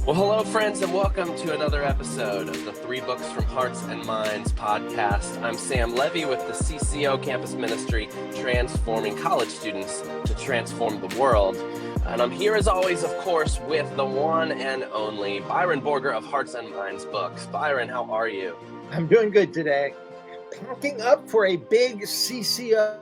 Well, hello, friends, and welcome to another episode of the Three Books from Hearts and Minds podcast. I'm Sam Levy with the CCO Campus Ministry, transforming college students to transform the world. And I'm here, as always, of course, with the one and only Byron Borger of Hearts and Minds Books. Byron, how are you? I'm doing good today. Packing up for a big CCO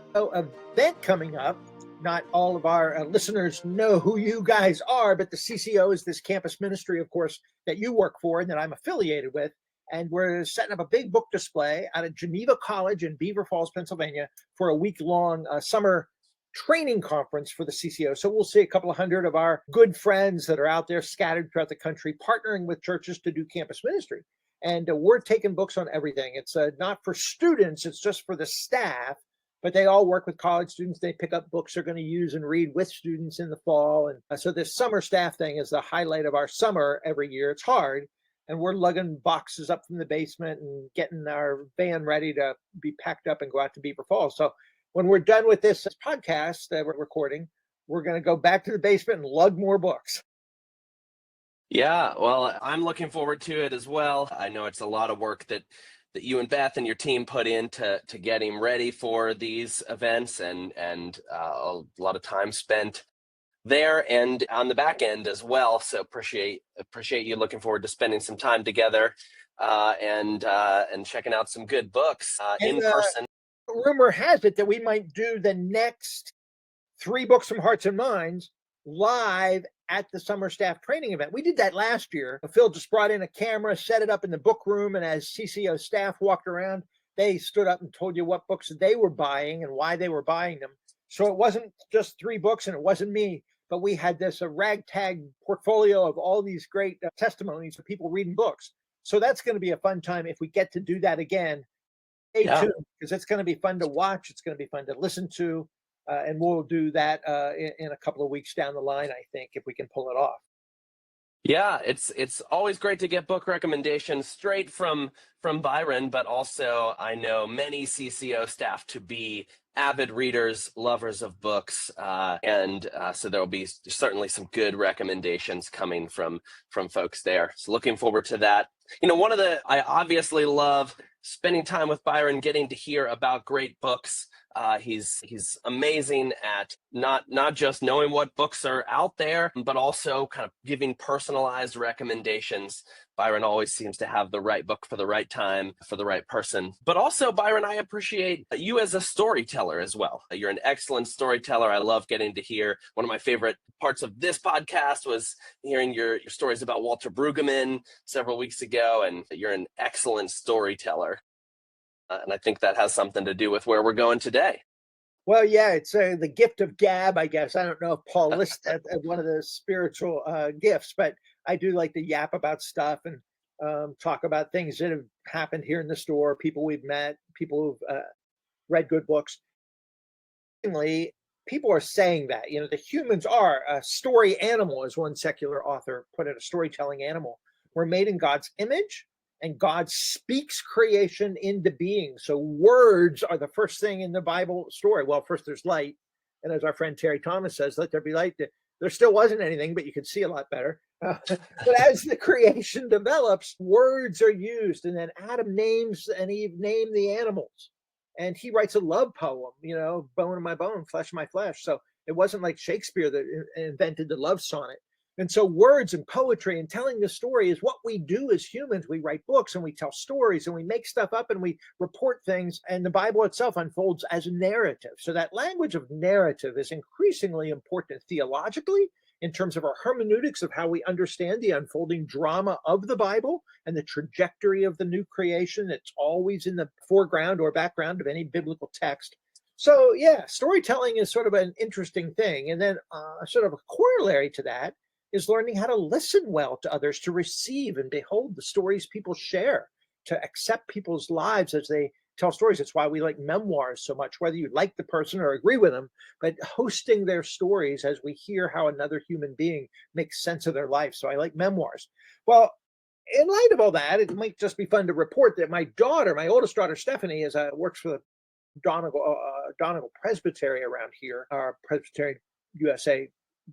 event coming up. Not all of our listeners know who you guys are, but the CCO is this campus ministry, of course, that you work for and that I'm affiliated with. And we're setting up a big book display out of Geneva College in Beaver Falls, Pennsylvania, for a week-long summer training conference for the CCO. So we'll see a couple of hundred of our good friends that are out there scattered throughout the country, partnering with churches to do campus ministry. And we're taking books on everything. It's not for students, it's just for the staff. But they all work with college students. They pick up books they're going to use and read with students in the fall. And so this summer staff thing is the highlight of our summer every year. It's hard. And we're lugging boxes up from the basement and getting our van ready to be packed up and go out to Beaver Falls. So when we're done with this podcast that we're recording, we're going to go back to the basement and lug more books. Yeah, well, I'm looking forward to it as well. I know it's a lot of work that you and Beth and your team put into getting ready for these events, and a lot of time spent there and on the back end as well. So appreciate you. Looking forward to spending some time together and checking out some good books in person. Rumor has it that we might do the next Three Books from Hearts and Minds live at the summer staff training event. We did that last year. Phil just brought in a camera, set it up in the book room, and as CCO staff walked around, they stood up and told you what books they were buying and why they were buying them. So it wasn't just three books and it wasn't me, but we had this a ragtag portfolio of all these great testimonies of people reading books. So that's going to be a fun time if we get to do that again. Stay tuned, because it's going to be fun to watch. It's going to be fun to listen to. And we'll do that in a couple of weeks down the line, I think, if we can pull it off. Yeah, it's always great to get book recommendations straight from Byron, but also I know many CCO staff to be avid readers, lovers of books, and so there will be certainly some good recommendations coming from folks there. So looking forward to that. You know, I obviously love spending time with Byron, getting to hear about great books. He's amazing at not just knowing what books are out there, but also kind of giving personalized recommendations. Byron always seems to have the right book for the right time, for the right person. But also, Byron, I appreciate you as a storyteller as well. You're an excellent storyteller. I love getting to hear. One of my favorite parts of this podcast was hearing your stories about Walter Brueggemann several weeks ago, and you're an excellent storyteller. And I think that has something to do with where we're going today. Well, yeah, it's the gift of gab, I guess. I don't know if Paul lists that as one of the spiritual gifts, but I do like to yap about stuff and talk about things that have happened here in the store, people we've met, people who've read good books. People are saying that, you know, the humans are a story animal, as one secular author put it, a storytelling animal. We're made in God's image, and God speaks creation into being. So words are the first thing in the Bible story. Well, first there's light. And as our friend Terry Thomas says, let there be light. There still wasn't anything, but you could see a lot better. But as the creation develops, words are used. And then Adam names and Eve name the animals. And he writes a love poem, you know, bone of my bone, flesh of my flesh. So it wasn't like Shakespeare that invented the love sonnet. And so words and poetry and telling the story is what we do as humans. We write books and we tell stories and we make stuff up and we report things. And the Bible itself unfolds as a narrative. So that language of narrative is increasingly important theologically in terms of our hermeneutics of how we understand the unfolding drama of the Bible and the trajectory of the new creation. It's always in the foreground or background of any biblical text. So yeah, storytelling is sort of an interesting thing. And then sort of a corollary to that is learning how to listen well to others, to receive and behold the stories people share, to accept people's lives as they tell stories. It's why we like memoirs so much, whether you like the person or agree with them, but hosting their stories as we hear how another human being makes sense of their life. So I like memoirs. Well, in light of all that, it might just be fun to report that my oldest daughter, Stephanie, works for the Donegal Presbytery around here, our Presbyterian USA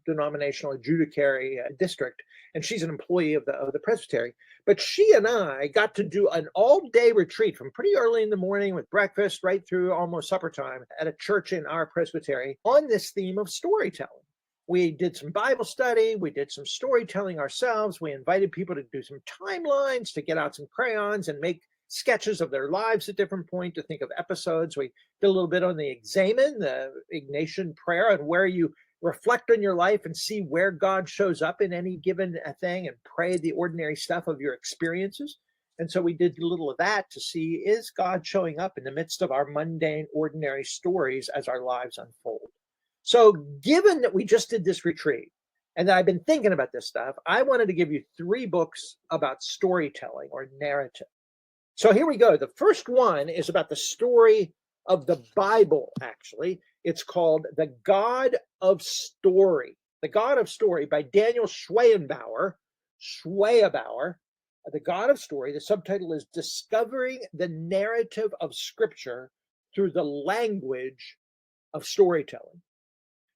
denominational adjudicatory district, and she's an employee of the presbytery. But she and I got to do an all-day retreat from pretty early in the morning with breakfast right through almost supper time at a church in our presbytery on this theme of storytelling. We did some Bible study. We did some storytelling ourselves. We invited people to do some timelines, to get out some crayons and make sketches of their lives at different points, to think of episodes. We did a little bit on the examen, the Ignatian prayer, and where you reflect on your life and see where God shows up in any given thing and pray the ordinary stuff of your experiences. And so we did a little of that to see, is God showing up in the midst of our mundane, ordinary stories as our lives unfold? So given that we just did this retreat and that I've been thinking about this stuff, I wanted to give you 3 books about storytelling or narrative. So here we go. The first one is about the story of the Bible, actually. It's called The God of Story. The God of Story by Daniel Schwabauer. The God of Story. The subtitle is Discovering the Narrative of Scripture Through the Language of Storytelling.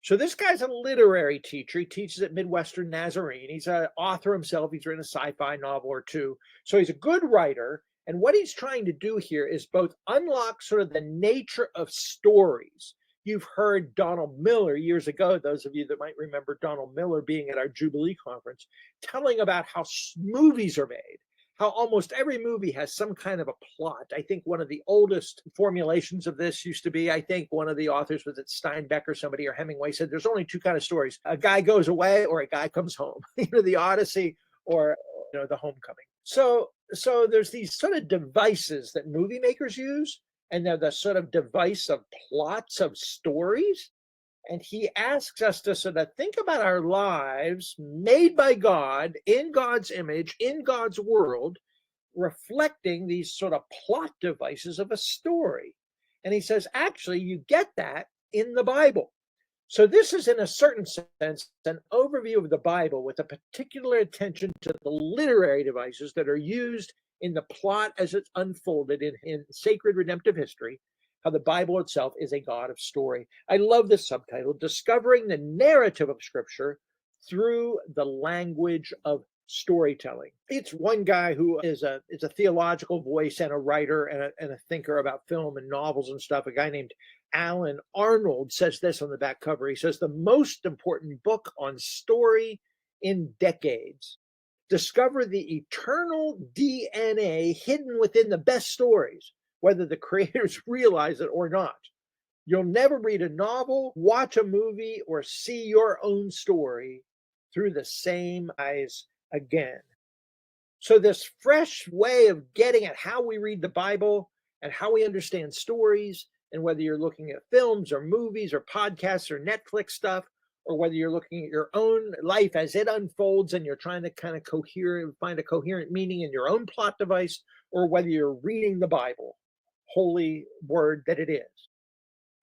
So this guy's a literary teacher. He teaches at Midwestern Nazarene. He's an author himself. He's written a sci-fi novel or 2. So he's a good writer. And what he's trying to do here is both unlock sort of the nature of stories. You've heard Donald Miller years ago, those of you that might remember Donald Miller being at our Jubilee conference, telling about how movies are made, how almost every movie has some kind of a plot. I think one of the oldest formulations of this used to be, I think one of the authors, was it Steinbeck or somebody, or Hemingway, said there's only 2 kind of stories. A guy goes away or a guy comes home, the Odyssey or the Homecoming. So there's these sort of devices that movie makers use, and they're the sort of device of plots of stories. And he asks us to sort of think about our lives made by God, in God's image, in God's world, reflecting these sort of plot devices of a story. And he says, actually, you get that in the Bible. So this is, in a certain sense, an overview of the Bible with a particular attention to the literary devices that are used in the plot as it's unfolded in sacred redemptive history, how the Bible itself is a God of story. I love this subtitle, Discovering the Narrative of Scripture Through the Language of Storytelling. It's one guy who is a theological voice and a writer and a thinker about film and novels and stuff. A guy named Alan Arnold says this on the back cover. He says, the most important book on story in decades. Discover the eternal DNA hidden within the best stories, whether the creators realize it or not. You'll never read a novel, watch a movie, or see your own story through the same eyes again. So this fresh way of getting at how we read the Bible and how we understand stories, and whether you're looking at films or movies or podcasts or Netflix stuff, or whether you're looking at your own life as it unfolds and you're trying to kind of find a coherent meaning in your own plot device, or whether you're reading the Bible, holy word that it is.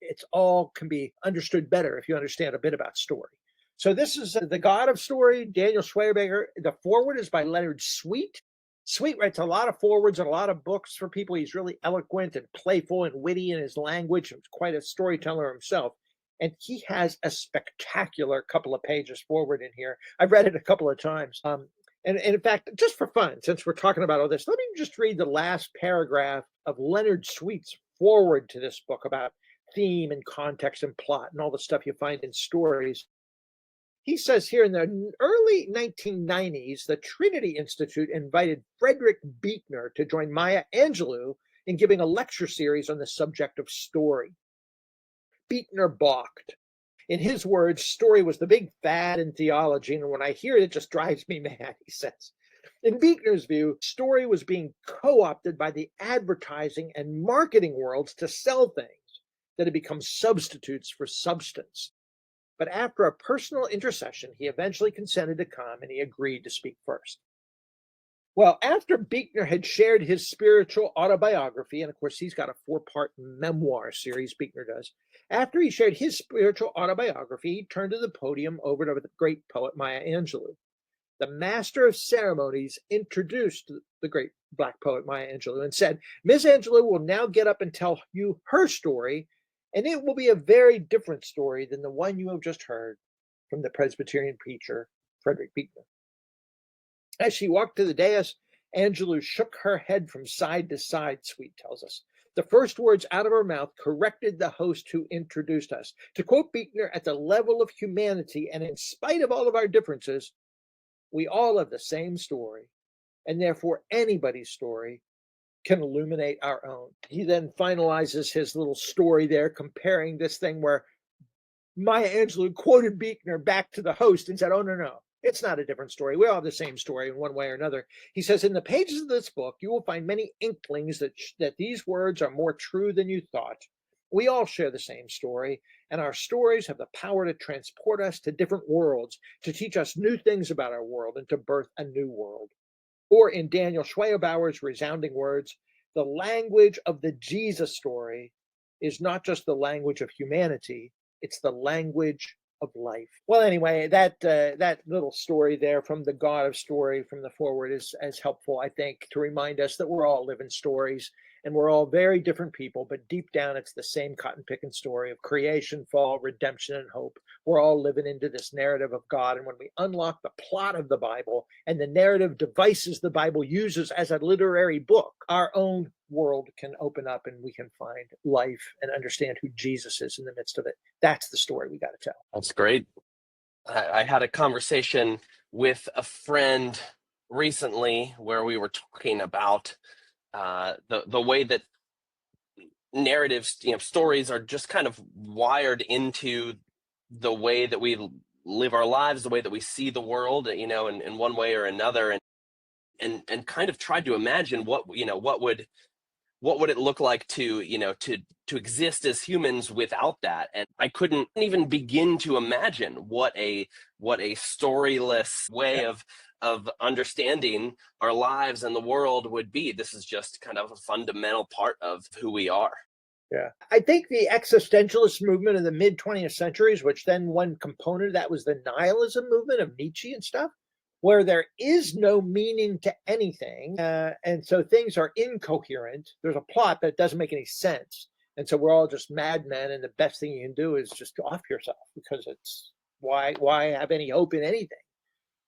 It's all can be understood better if you understand a bit about story. So this is The God of Story, Daniel Schwabauer. The foreword is by Leonard Sweet. Sweet writes a lot of forewords and a lot of books for people. He's really eloquent and playful and witty in his language. He's quite a storyteller himself. And he has a spectacular couple of pages forward in here. I've read it a couple of times. And in fact, just for fun, since we're talking about all this, let me just read the last paragraph of Leonard Sweet's foreword to this book about theme and context and plot and all the stuff you find in stories. He says here, in the early 1990s, the Trinity Institute invited Frederick Buechner to join Maya Angelou in giving a lecture series on the subject of story. Buechner balked. In his words, story was the big fad in theology, and when I hear it, it just drives me mad, he says. In Buechner's view, story was being co-opted by the advertising and marketing worlds to sell things that had become substitutes for substance. But after a personal intercession, he eventually consented to come, and he agreed to speak first. Well, after Buechner had shared his spiritual autobiography, and of course he's got a 4-part memoir series, Buechner does. After he shared his spiritual autobiography, he turned to the podium over to the great poet Maya Angelou. The master of ceremonies introduced the great Black poet Maya Angelou and said, Miss Angelou will now get up and tell you her story, and it will be a very different story than the one you have just heard. from the Presbyterian preacher, Frederick Buechner. As she walked to the dais, Angelou shook her head from side to side, Sweet tells us. The first words out of her mouth corrected the host who introduced us. To quote Buechner, at the level of humanity, and in spite of all of our differences, we all have the same story, and therefore anybody's story can illuminate our own. He then finalizes his little story there, comparing this thing where Maya Angelou quoted Buechner back to the host and said, oh, no, it's not a different story. We all have the same story in one way or another. He says, in the pages of this book, you will find many inklings that these words are more true than you thought. We all share the same story, and our stories have the power to transport us to different worlds, to teach us new things about our world, and to birth a new world. Or in Daniel Schwabauer's resounding words, the language of the Jesus story is not just the language of humanity, it's the language of life. Well, anyway, that little story there from the God of Story from the forward is as helpful, I think, to remind us that we're all living stories and we're all very different people, but deep down it's the same cotton picking story of creation, fall, redemption, and hope. We're all living into this narrative of God, and when we unlock the plot of the Bible and the narrative devices the Bible uses as a literary book, our own world can open up and we can find life and understand who Jesus is in the midst of it. That's the story we got to tell. That's great. I had a conversation with a friend recently where we were talking about the way that narratives, stories are just kind of wired into the way that we live our lives, the way that we see the world, in one way or another, and kind of tried to imagine what would it look like to exist as humans without that. And I couldn't even begin to imagine what a storyless way of understanding our lives and the world would be. This is just kind of a fundamental part of who we are. Yeah. I think the existentialist movement in the mid 20th centuries, which then one component of that was the nihilism movement of Nietzsche and stuff, where there is no meaning to anything. And so things are incoherent. There's a plot that doesn't make any sense. And so we're all just madmen. And the best thing you can do is just off yourself, because it's why have any hope in anything?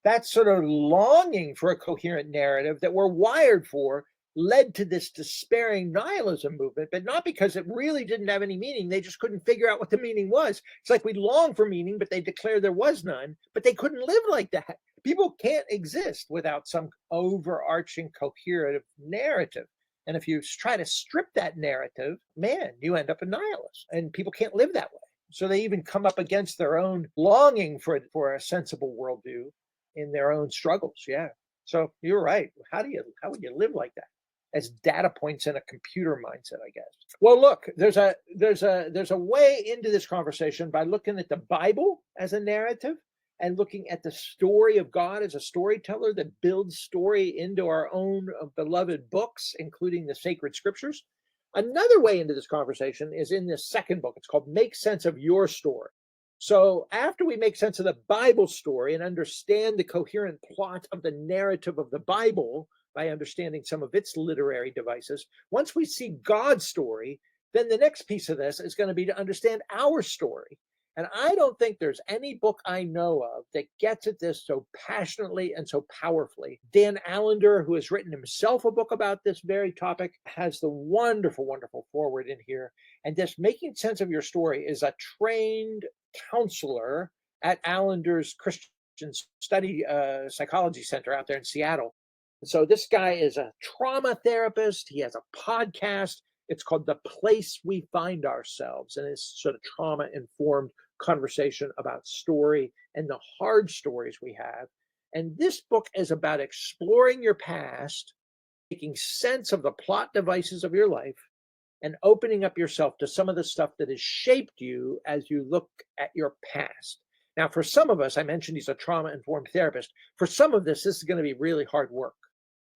That sort of longing for a coherent narrative that we're wired for led to this despairing nihilism movement, but not because it really didn't have any meaning. They just couldn't figure out what the meaning was. It's like we long for meaning, but they declared there was none, but they couldn't live like that. People can't exist without some overarching coherent narrative. And if you try to strip that narrative, man, you end up a nihilist, and people can't live that way. So they even come up against their own longing for a sensible worldview in their own struggles. Yeah. So you're right. How would you live like that? As data points in a computer mindset, I guess. Well, look, there's a way into this conversation by looking at the Bible as a narrative and looking at the story of God as a storyteller that builds story into our own beloved books, including the sacred scriptures. Another way into this conversation is in this second book. It's called Make Sense of Your Story. So after we make sense of the Bible story and understand the coherent plot of the narrative of the Bible, by understanding some of its literary devices, once we see God's story, then the next piece of this is going to be to understand our story. And I don't think there's any book I know of that gets at this so passionately and so powerfully. Dan Allender, who has written himself a book about this very topic, has the wonderful, wonderful foreword in here. And this Making Sense of Your Story is a trained counselor at Allender's Christian Study Psychology Center out there in Seattle. So this guy is a trauma therapist. He has a podcast. It's called The Place We Find Ourselves, and it's sort of trauma-informed conversation about story and the hard stories we have. And this book is about exploring your past, making sense of the plot devices of your life, and opening up yourself to some of the stuff that has shaped you as you look at your past. Now, for some of us, I mentioned he's a trauma-informed therapist. For some of this is going to be really hard work.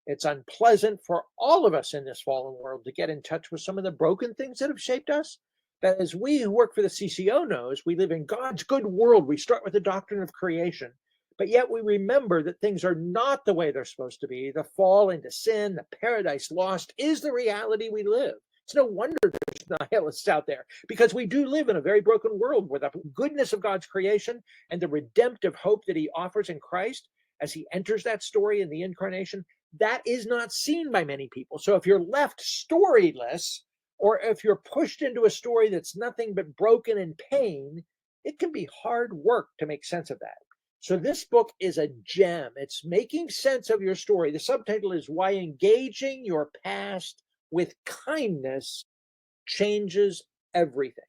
It's unpleasant for all of us in this fallen world to get in touch with some of the broken things that have shaped us. But as we who work for the CCO knows, we live in God's good world. We start with the doctrine of creation, but yet we remember that things are not the way they're supposed to be. The fall into sin, the paradise lost is the reality we live. It's no wonder there's nihilists out there, because we do live in a very broken world where the goodness of God's creation and the redemptive hope that he offers in Christ as he enters that story in the incarnation, that is not seen by many people. So if you're left storyless, or if you're pushed into a story that's nothing but broken and pain, it can be hard work to make sense of that. So this book is a gem. It's making sense of your story. The subtitle is Why Engaging Your Past with Kindness Changes Everything.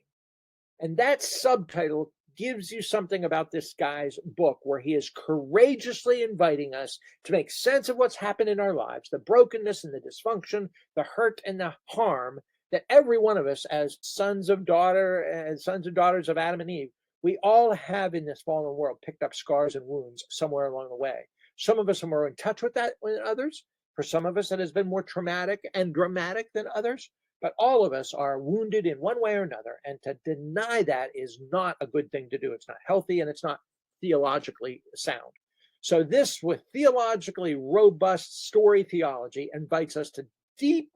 And that subtitle gives you something about this guy's book, where he is courageously inviting us to make sense of what's happened in our lives, the brokenness and the dysfunction, the hurt and the harm that every one of us, as sons and daughters of Adam and Eve, we all have in this fallen world picked up scars and wounds somewhere along the way. Some of us are more in touch with that than others. For some of us, it has been more traumatic and dramatic than others. But all of us are wounded in one way or another. And to deny that is not a good thing to do. It's not healthy, and it's not theologically sound. So this, with theologically robust story theology, invites us to do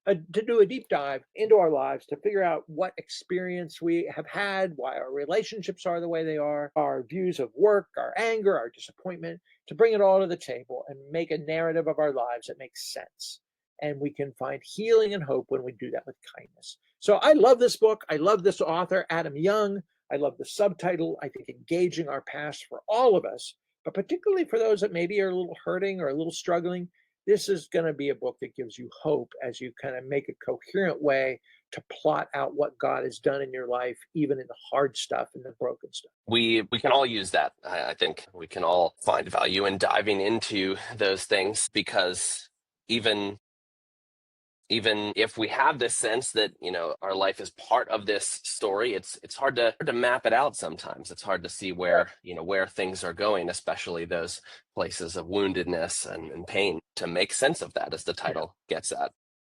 a deep dive into our lives to figure out what experience we have had, why our relationships are the way they are, our views of work, our anger, our disappointment, to bring it all to the table and make a narrative of our lives that makes sense. And we can find healing and hope when we do that with kindness. So I love this book. I love this author, Adam Young. I love the subtitle. I think engaging our past for all of us, but particularly for those that maybe are a little hurting or a little struggling, this is going to be a book that gives you hope as you kind of make a coherent way to plot out what God has done in your life, even in the hard stuff and the broken stuff. We can all use that. I think we can all find value in diving into those things, because even if we have this sense that, our life is part of this story, it's hard to map it out sometimes. It's hard to see where things are going, especially those places of woundedness and pain, to make sense of that, as the title gets at.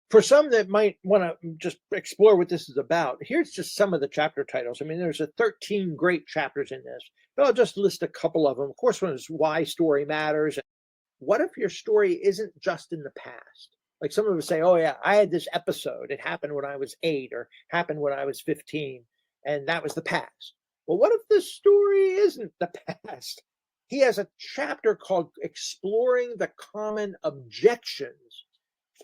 For some that might want to just explore what this is about, here's just some of the chapter titles. I mean, there's 13 great chapters in this, but I'll just list a couple of them. Of course, one is Why Story Matters. What if your story isn't just in the past? Like some of us say, oh yeah, I had this episode. It happened when I was 8 or happened when I was 15, and that was the past. Well, what if this story isn't the past? He has a chapter called Exploring the Common Objections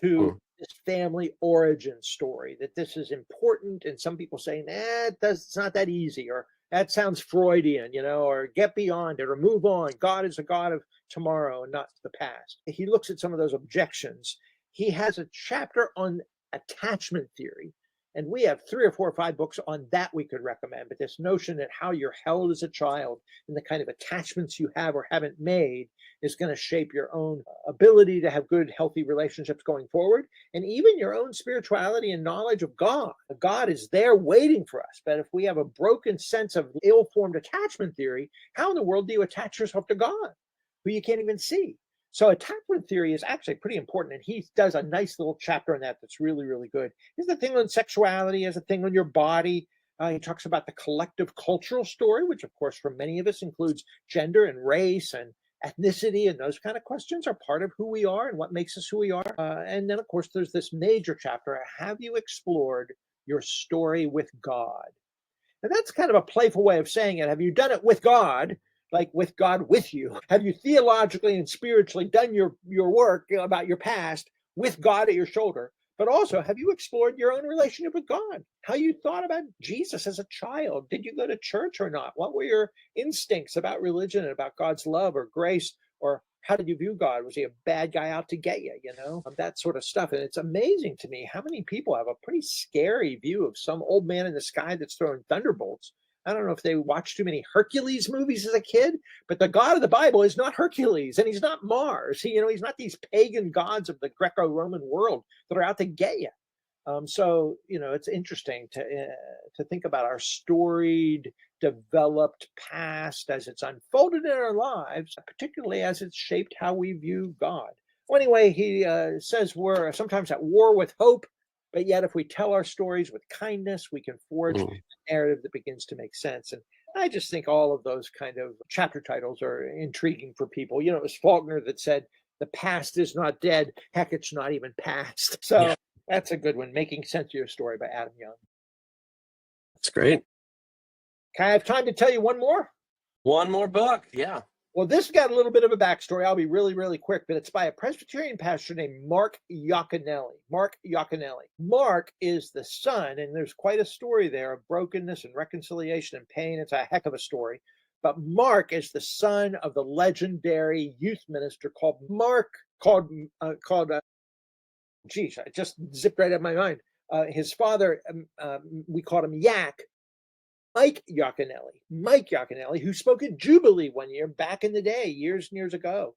to this family origin story, that this is important. And some people say, it's not that easy, or that sounds Freudian, or get beyond it, or move on. God is a God of tomorrow and not the past. He looks at some of those objections. He has a chapter on attachment theory, and we have 3 or 4 or 5 books on that we could recommend. But this notion that how you're held as a child and the kind of attachments you have or haven't made is going to shape your own ability to have good, healthy relationships going forward, and even your own spirituality and knowledge of God. God is there waiting for us. But if we have a broken sense of ill-formed attachment theory, how in the world do you attach yourself to God, who you can't even see? So attachment theory is actually pretty important, and he does a nice little chapter on that that's really, really good. There's a thing on sexuality, there's a thing on your body. He talks about the collective cultural story, which of course for many of us includes gender and race and ethnicity, and those kind of questions are part of who we are and what makes us who we are. And then of course there's this major chapter, have you explored your story with God? And that's kind of a playful way of saying it. Have you done it with God? Like with God with you? Have you theologically and spiritually done your work about your past with God at your shoulder? But also, have you explored your own relationship with God? How you thought about Jesus as a child? Did you go to church or not? What were your instincts about religion and about God's love or grace? Or how did you view God? Was he a bad guy out to get you? That sort of stuff. And it's amazing to me how many people have a pretty scary view of some old man in the sky that's throwing thunderbolts. I don't know if they watched too many Hercules movies as a kid, but the God of the Bible is not Hercules, and he's not Mars. He's not these pagan gods of the Greco-Roman world that are out to get you. So it's interesting to think about our storied, developed past as it's unfolded in our lives, particularly as it's shaped how we view God. Well, anyway, he says we're sometimes at war with hope, but yet if we tell our stories with kindness, we can forge a narrative that begins to make sense. And I just think all of those kind of chapter titles are intriguing for people. It was Faulkner that said, the past is not dead. Heck, it's not even past. So That's a good one. Making Sense of Your Story by Adam Young. That's great. Can I have time to tell you one more? One more book. Yeah. Well, this got a little bit of a backstory. I'll be really, really quick, but it's by a Presbyterian pastor named Mark Yaconelli. Mark Yaconelli. Mark is the son, and there's quite a story there of brokenness and reconciliation and pain. It's a heck of a story. But Mark is the son of the legendary youth minister called geez, I just zipped right out of my mind. His father, we called him Mike Yaconelli, who spoke at Jubilee one year back in the day, years and years ago.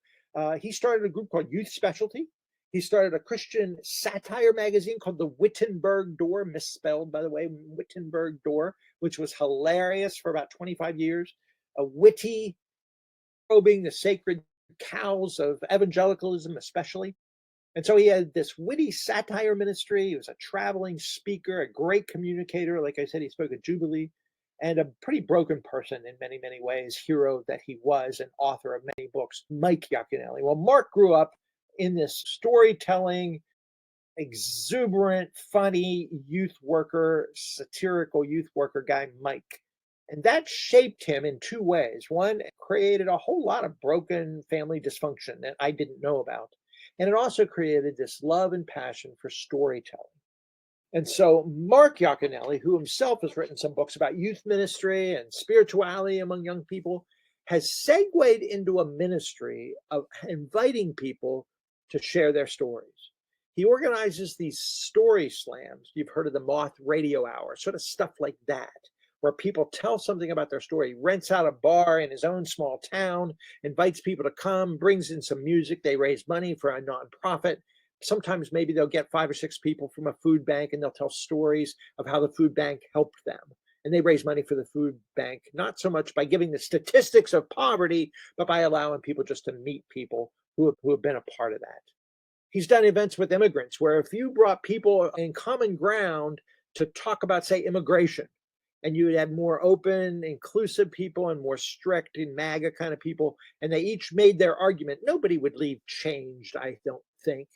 He started a group called Youth Specialty. He started a Christian satire magazine called the Wittenberg Door, misspelled, by the way, Wittenberg Door, which was hilarious for about 25 years. A witty, probing the sacred cows of evangelicalism, especially. And so he had this witty satire ministry. He was a traveling speaker, a great communicator. Like I said, he spoke at Jubilee, and a pretty broken person in many, many ways, hero that he was, and author of many books, Mike Yaconelli. Well, Mark grew up in this storytelling, exuberant, funny youth worker, satirical youth worker guy, Mike. And that shaped him in two ways. One, it created a whole lot of broken family dysfunction that I didn't know about. And it also created this love and passion for storytelling. And so Mark Yaconelli, who himself has written some books about youth ministry and spirituality among young people, has segued into a ministry of inviting people to share their stories. He organizes these story slams. You've heard of the Moth Radio Hour, sort of stuff like that, where people tell something about their story. He rents out a bar in his own small town, invites people to come, brings in some music. They raise money for a nonprofit. Sometimes maybe they'll get 5 or 6 people from a food bank, and they'll tell stories of how the food bank helped them. And they raise money for the food bank, not so much by giving the statistics of poverty, but by allowing people just to meet people who have been a part of that. He's done events with immigrants where if you brought people in common ground to talk about, say, immigration, and you would have more open, inclusive people and more strict and MAGA kind of people, and they each made their argument, nobody would leave changed, I don't think.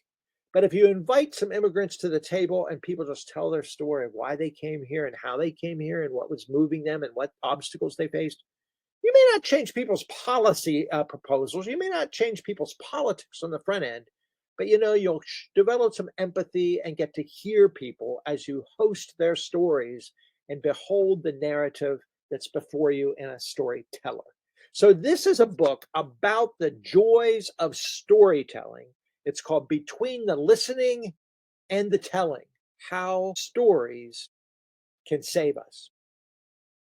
But if you invite some immigrants to the table and people just tell their story of why they came here and how they came here and what was moving them and what obstacles they faced, you may not change people's policy proposals. You may not change people's politics on the front end, but you'll develop some empathy and get to hear people as you host their stories and behold the narrative that's before you in a storyteller. So this is a book about the joys of storytelling. It's called Between the Listening and the Telling: How Stories Can Save Us.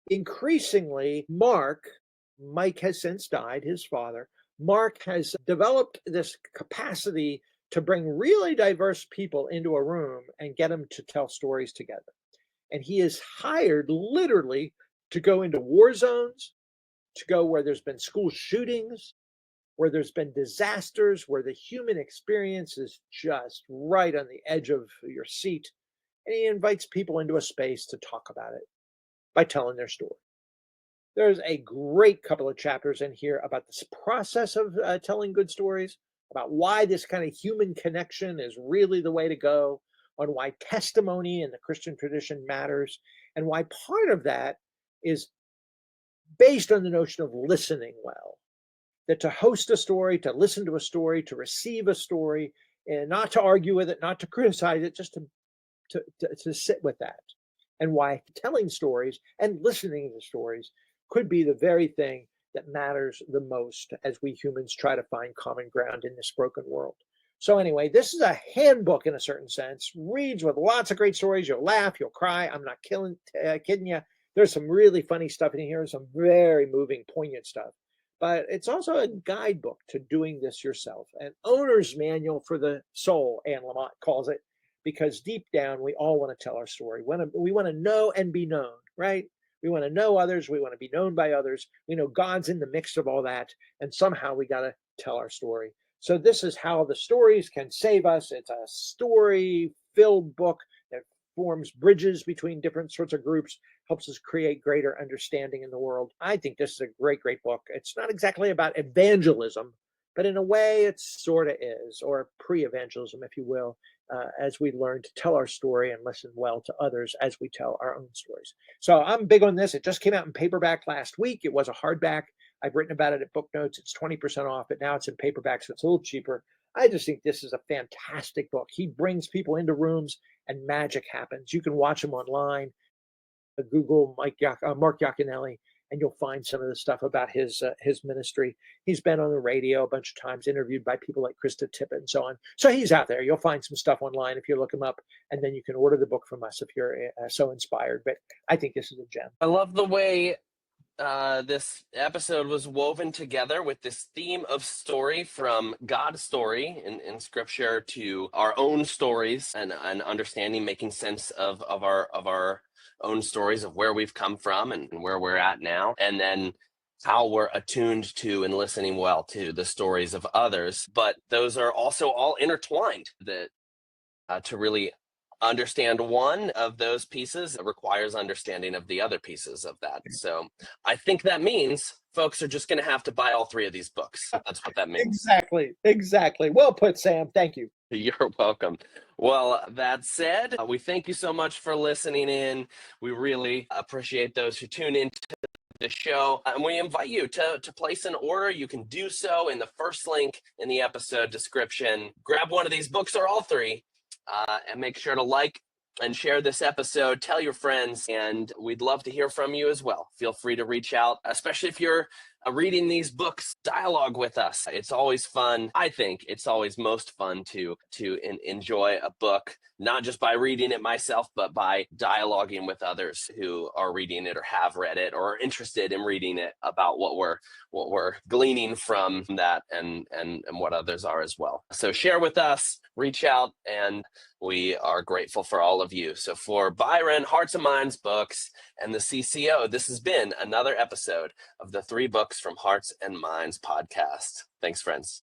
Increasingly, Mike has since died, his father. Mark has developed this capacity to bring really diverse people into a room and get them to tell stories together. And he is hired literally to go into war zones, to go where there's been school shootings, where there's been disasters, where the human experience is just right on the edge of your seat. And he invites people into a space to talk about it by telling their story. There's a great couple of chapters in here about this process of telling good stories, about why this kind of human connection is really the way to go, on why testimony in the Christian tradition matters, and why part of that is based on the notion of listening well. That to host a story, to listen to a story, to receive a story, and not to argue with it, not to criticize it, just to sit with that. And why telling stories and listening to stories could be the very thing that matters the most as we humans try to find common ground in this broken world. So anyway, this is a handbook in a certain sense. Reads with lots of great stories. You'll laugh, you'll cry. I'm not kidding you. There's some really funny stuff in here, some very moving, poignant stuff. But it's also a guidebook to doing this yourself, an owner's manual for the soul, Anne Lamott calls it, because deep down, we all want to tell our story. We want to know and be known, right? We want to know others. We want to be known by others. We know God's in the mix of all that, and somehow we got to tell our story. So this is how the stories can save us. It's a story-filled book that forms bridges between different sorts of groups, helps us create greater understanding in the world. I think this is a great, great book. It's not exactly about evangelism, but in a way it sort of is, or pre-evangelism, if you will, as we learn to tell our story and listen well to others as we tell our own stories. So I'm big on this. It just came out in paperback last week. It was a hardback. I've written about it at Book Notes. It's 20% off, but now it's in paperback, so it's a little cheaper. I just think this is a fantastic book. He brings people into rooms and magic happens. You can watch him online. Google Mark Yaconelli, and you'll find some of the stuff about his ministry. He's been on the radio a bunch of times, interviewed by people like Krista Tippett and so on. So he's out there. You'll find some stuff online if you look him up, and then you can order the book from us if you're so inspired. But I think this is a gem. I love the way this episode was woven together with this theme of story, from God's story in scripture to our own stories, and understanding, making sense of our own stories, of where we've come from and where we're at now, and then how we're attuned to and listening well to the stories of others. But those are also all intertwined. That to really understand one of those pieces requires understanding of the other pieces of that. So I think that means folks are just going to have to buy all three of these books. That's what that means. Exactly. Well put, Sam. Thank you. You're welcome. Well, that said, we thank you so much for listening in. We really appreciate those who tune into the show, and we invite you to place an order. You can do so in the first link in the episode description. Grab one of these books or all three, and make sure to like and share this episode. Tell your friends, and we'd love to hear from you as well. Feel free to reach out, especially if you're reading these books. Dialogue with us. It's always fun. I think it's always most fun to enjoy a book, not just by reading it myself, but by dialoguing with others who are reading it or have read it or are interested in reading it, about what we're gleaning from that, and what others are as well. So share with us, reach out, and we are grateful for all of you. So for Byron, Hearts and Minds Books, and the CCO, this has been another episode of the 3 Books from Hearts and Minds podcast. Thanks, friends.